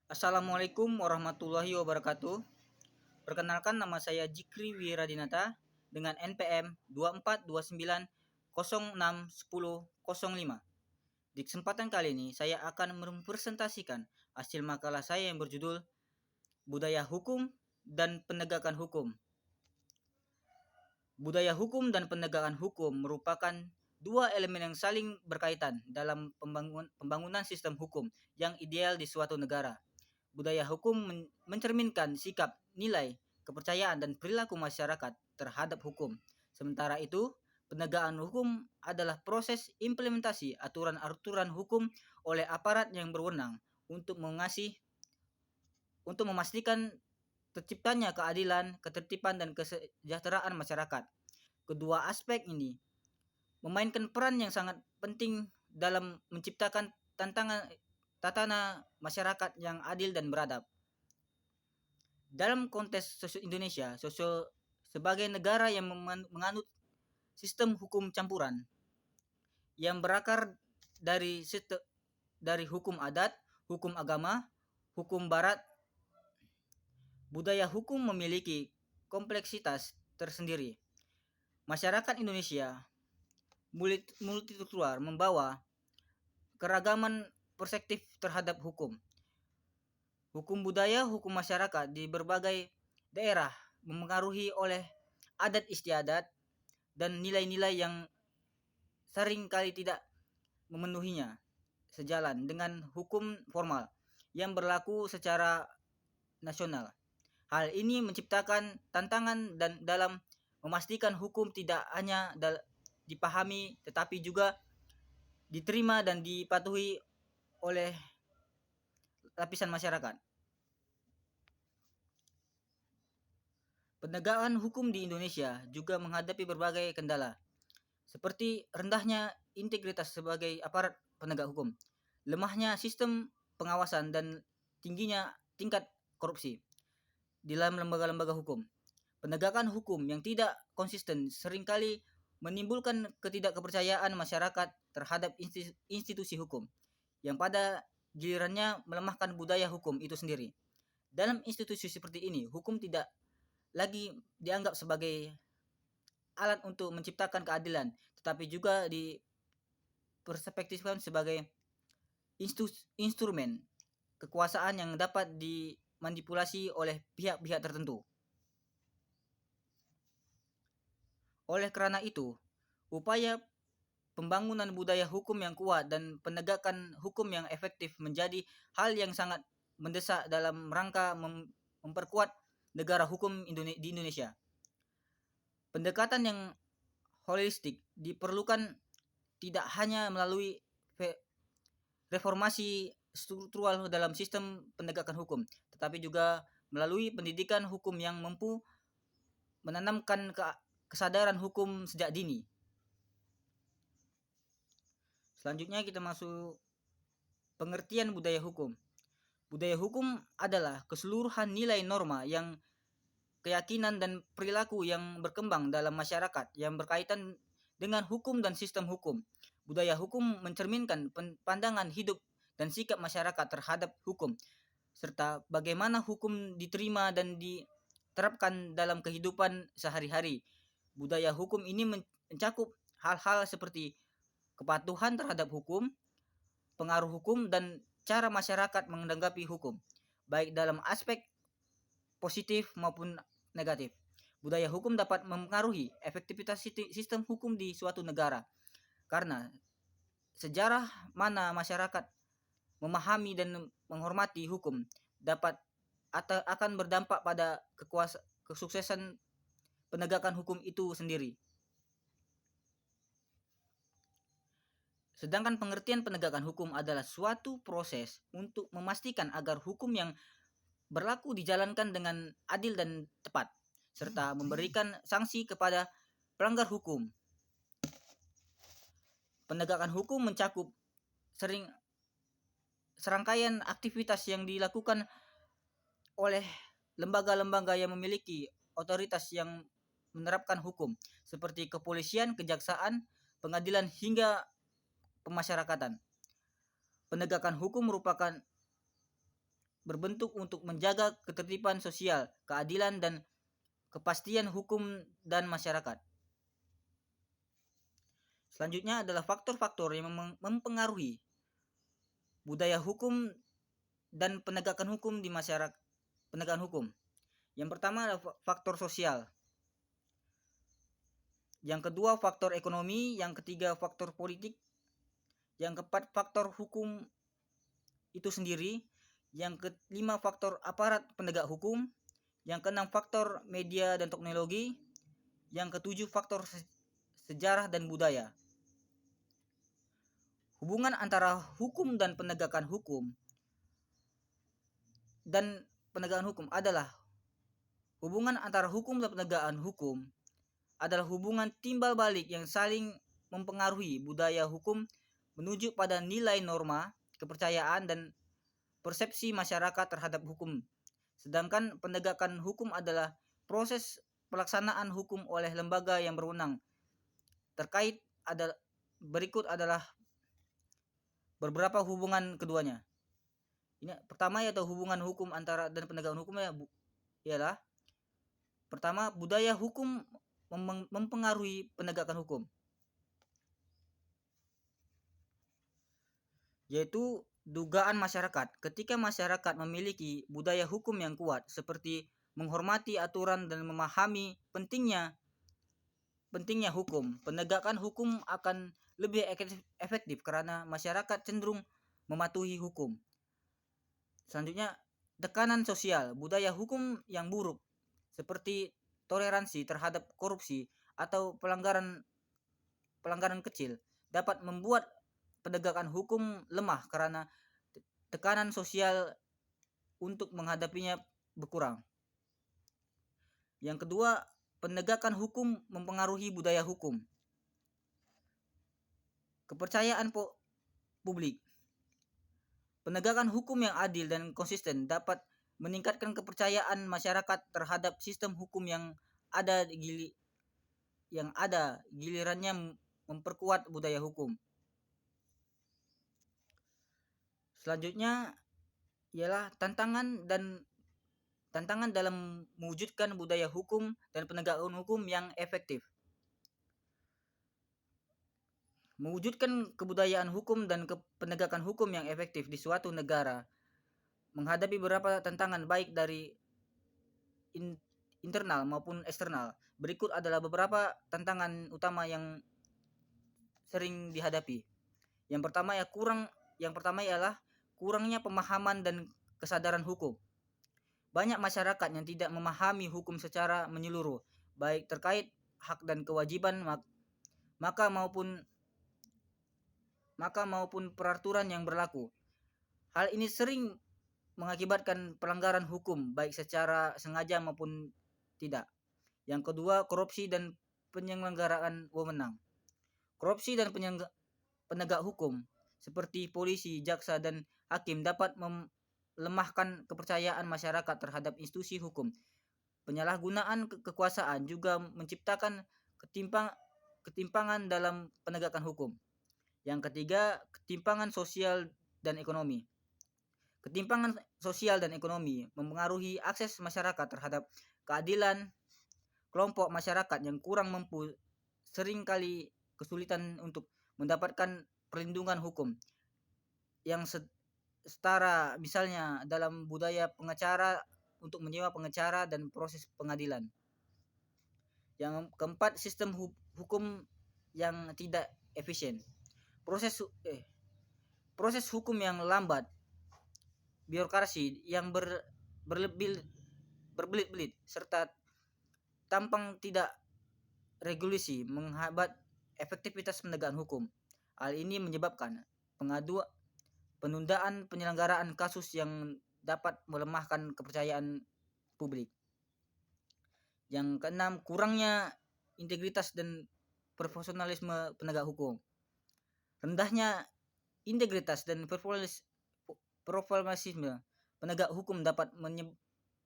Assalamualaikum warahmatullahi wabarakatuh. Perkenalkan, nama saya Jikri Wiradinata dengan NPM 2429061005. Di kesempatan kali ini saya akan mempresentasikan hasil makalah saya yang berjudul Budaya Hukum dan Penegakan Hukum. Budaya hukum dan penegakan hukum merupakan dua elemen yang saling berkaitan dalam pembangunan sistem hukum yang ideal di suatu negara. Budaya hukum mencerminkan sikap, nilai, kepercayaan, dan perilaku masyarakat terhadap hukum. Sementara itu, penegakan hukum adalah proses implementasi aturan-aturan hukum oleh aparat yang berwenang untuk memastikan terciptanya keadilan, ketertiban, dan kesejahteraan masyarakat. Kedua aspek ini memainkan peran yang sangat penting dalam menciptakan tatanan masyarakat yang adil dan beradab. Dalam konteks Indonesia, sebagai negara yang menganut sistem hukum campuran yang berakar dari hukum adat, hukum agama, hukum barat, budaya hukum memiliki kompleksitas tersendiri. Masyarakat Indonesia multikultural membawa keragaman perspektif terhadap hukum. Hukum budaya, hukum masyarakat di berbagai daerah memengaruhi oleh adat istiadat dan nilai-nilai yang sering kali tidak memenuhinya sejalan dengan hukum formal yang berlaku secara nasional. Hal ini menciptakan tantangan dan dalam memastikan hukum tidak hanya dipahami tetapi juga diterima dan dipatuhi oleh lapisan masyarakat. Penegakan hukum di Indonesia juga menghadapi berbagai kendala, seperti rendahnya integritas sebagai aparat penegak hukum, lemahnya sistem pengawasan, dan tingginya tingkat korupsi di dalam lembaga-lembaga hukum. Penegakan hukum yang tidak konsisten seringkali menimbulkan ketidakpercayaan masyarakat terhadap institusi hukum, yang pada gilirannya melemahkan budaya hukum itu sendiri. Dalam institusi seperti ini, hukum tidak lagi dianggap sebagai alat untuk menciptakan keadilan, tetapi juga diperspektifkan sebagai instrumen kekuasaan yang dapat dimanipulasi oleh pihak-pihak tertentu. Oleh karena itu, upaya pembangunan budaya hukum yang kuat dan penegakan hukum yang efektif menjadi hal yang sangat mendesak dalam rangka memperkuat negara hukum di Indonesia. Pendekatan yang holistik diperlukan tidak hanya melalui reformasi struktural dalam sistem penegakan hukum, tetapi juga melalui pendidikan hukum yang mampu menanamkan kesadaran hukum sejak dini. Selanjutnya kita masuk pengertian budaya hukum. Budaya hukum adalah keseluruhan nilai norma yang keyakinan dan perilaku yang berkembang dalam masyarakat yang berkaitan dengan hukum dan sistem hukum. Budaya hukum mencerminkan pandangan hidup dan sikap masyarakat terhadap hukum, serta bagaimana hukum diterima dan diterapkan dalam kehidupan sehari-hari. Budaya hukum ini mencakup hal-hal seperti kepatuhan terhadap hukum, pengaruh hukum, dan cara masyarakat menanggapi hukum, baik dalam aspek positif maupun negatif. Budaya hukum dapat mempengaruhi efektivitas sistem hukum di suatu negara, karena sejarah mana masyarakat memahami dan menghormati hukum dapat atau akan berdampak pada kesuksesan penegakan hukum itu sendiri. Sedangkan pengertian penegakan hukum adalah suatu proses untuk memastikan agar hukum yang berlaku dijalankan dengan adil dan tepat, serta memberikan sanksi kepada pelanggar hukum. Penegakan hukum mencakup serangkaian aktivitas yang dilakukan oleh lembaga-lembaga yang memiliki otoritas yang menerapkan hukum, seperti kepolisian, kejaksaan, pengadilan, hingga pemasyarakatan. Penegakan hukum merupakan berbentuk untuk menjaga ketertiban sosial, keadilan, dan kepastian hukum dan masyarakat. Selanjutnya adalah faktor-faktor yang mempengaruhi budaya hukum dan penegakan hukum di masyarakat. Penegakan hukum. Yang pertama adalah faktor sosial. Yang kedua faktor ekonomi, yang ketiga faktor politik, yang keempat faktor hukum itu sendiri, yang kelima faktor aparat penegak hukum, yang keenam faktor media dan teknologi, yang ketujuh faktor sejarah dan budaya. Hubungan antara hukum dan penegakan hukum adalah hubungan antara hukum dan penegakan hukum adalah hubungan timbal balik yang saling mempengaruhi budaya hukum menuju pada nilai norma, kepercayaan, dan persepsi masyarakat terhadap hukum. Sedangkan penegakan hukum adalah proses pelaksanaan hukum oleh lembaga yang berwenang. Berikut adalah beberapa hubungan keduanya. Ini pertama yaitu hubungan hukum antara dan penegakan hukum ialah pertama, budaya hukum mempengaruhi penegakan hukum, yaitu dugaan masyarakat. Ketika masyarakat memiliki budaya hukum yang kuat seperti menghormati aturan dan memahami pentingnya hukum, penegakan hukum akan lebih efektif karena masyarakat cenderung mematuhi hukum. Selanjutnya, tekanan sosial. Budaya hukum yang buruk seperti toleransi terhadap korupsi atau pelanggaran kecil dapat membuat penegakan hukum lemah karena tekanan sosial untuk menghadapinya berkurang. Yang kedua, penegakan hukum mempengaruhi budaya hukum. Kepercayaan publik. Penegakan hukum yang adil dan konsisten dapat meningkatkan kepercayaan masyarakat terhadap sistem hukum yang ada gilirannya memperkuat budaya hukum. Selanjutnya ialah tantangan dalam mewujudkan budaya hukum dan penegakan hukum yang efektif. Mewujudkan kebudayaan hukum dan penegakan hukum yang efektif di suatu negara menghadapi beberapa tantangan baik dari internal maupun eksternal. Berikut adalah beberapa tantangan utama yang sering dihadapi. Yang pertama ialah kurangnya pemahaman dan kesadaran hukum. Banyak masyarakat yang tidak memahami hukum secara menyeluruh, baik terkait hak dan kewajiban maka maupun peraturan yang berlaku. Hal ini sering mengakibatkan pelanggaran hukum baik secara sengaja maupun tidak. Yang kedua, korupsi dan penyelenggaraan wewenang. Korupsi dan penegak hukum seperti polisi, jaksa, dan hakim dapat melemahkan kepercayaan masyarakat terhadap institusi hukum. Penyalahgunaan kekuasaan juga menciptakan ketimpangan dalam penegakan hukum. Yang ketiga, ketimpangan sosial dan ekonomi. Ketimpangan sosial dan ekonomi mempengaruhi akses masyarakat terhadap keadilan. Kelompok masyarakat yang kurang mampu seringkali kesulitan untuk mendapatkan perlindungan hukum yang setara, misalnya dalam budaya pengacara untuk menyewa pengacara dan proses pengadilan. Yang keempat, sistem hukum yang tidak efisien. Proses hukum yang lambat, birokrasi yang berbelit-belit serta tampang tidak regulasi menghambat efektivitas penegakan hukum. Hal ini menyebabkan penundaan penyelenggaraan kasus yang dapat melemahkan kepercayaan publik. Yang keenam, kurangnya integritas dan profesionalisme penegak hukum. Rendahnya integritas dan profesionalisme penegak hukum dapat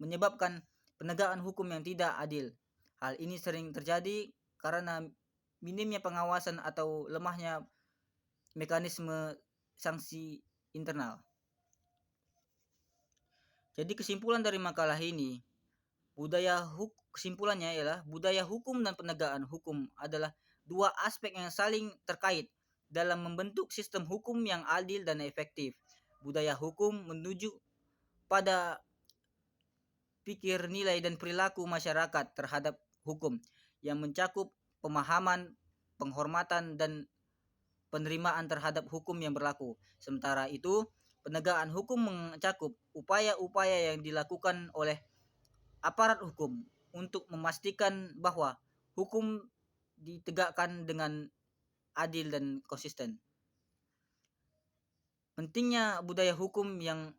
menyebabkan penegakan hukum yang tidak adil. Hal ini sering terjadi karena minimnya pengawasan atau lemahnya mekanisme sanksi internal. Jadi kesimpulan dari makalah ini, kesimpulannya ialah budaya hukum dan penegakan hukum adalah dua aspek yang saling terkait dalam membentuk sistem hukum yang adil dan efektif. Budaya hukum menuju pada pikir, nilai, dan perilaku masyarakat terhadap hukum yang mencakup pemahaman, penghormatan, dan penerimaan terhadap hukum yang berlaku. Sementara itu, penegakan hukum mencakup upaya-upaya yang dilakukan oleh aparat hukum untuk memastikan bahwa hukum ditegakkan dengan adil dan konsisten. Pentingnya budaya hukum yang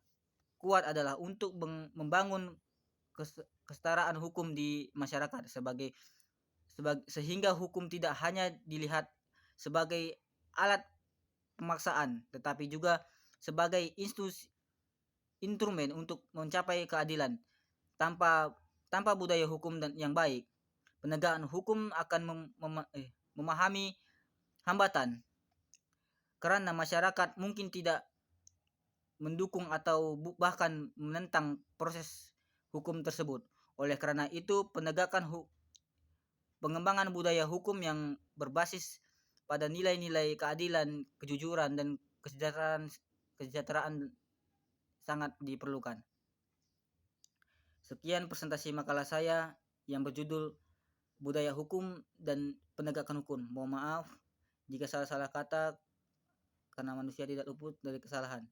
kuat adalah untuk membangun kesetaraan hukum di masyarakat sehingga hukum tidak hanya dilihat sebagai alat pemaksaan tetapi juga sebagai instrumen untuk mencapai keadilan. Tanpa budaya hukum yang baik, penegakan hukum akan memahami hambatan karena masyarakat mungkin tidak mendukung atau bahkan menentang proses hukum tersebut. Oleh karena itu, pengembangan budaya hukum yang berbasis pada nilai-nilai keadilan, kejujuran, dan kesejahteraan sangat diperlukan. Sekian presentasi makalah saya yang berjudul Budaya Hukum dan Penegakan Hukum. Mohon maaf jika salah-salah kata karena manusia tidak luput dari kesalahan.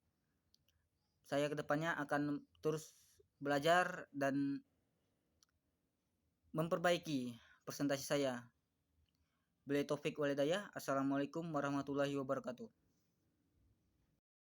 Saya kedepannya akan terus belajar dan memperbaiki presentasi saya. Billahi taufik walhidayah. Assalamualaikum warahmatullahi wabarakatuh.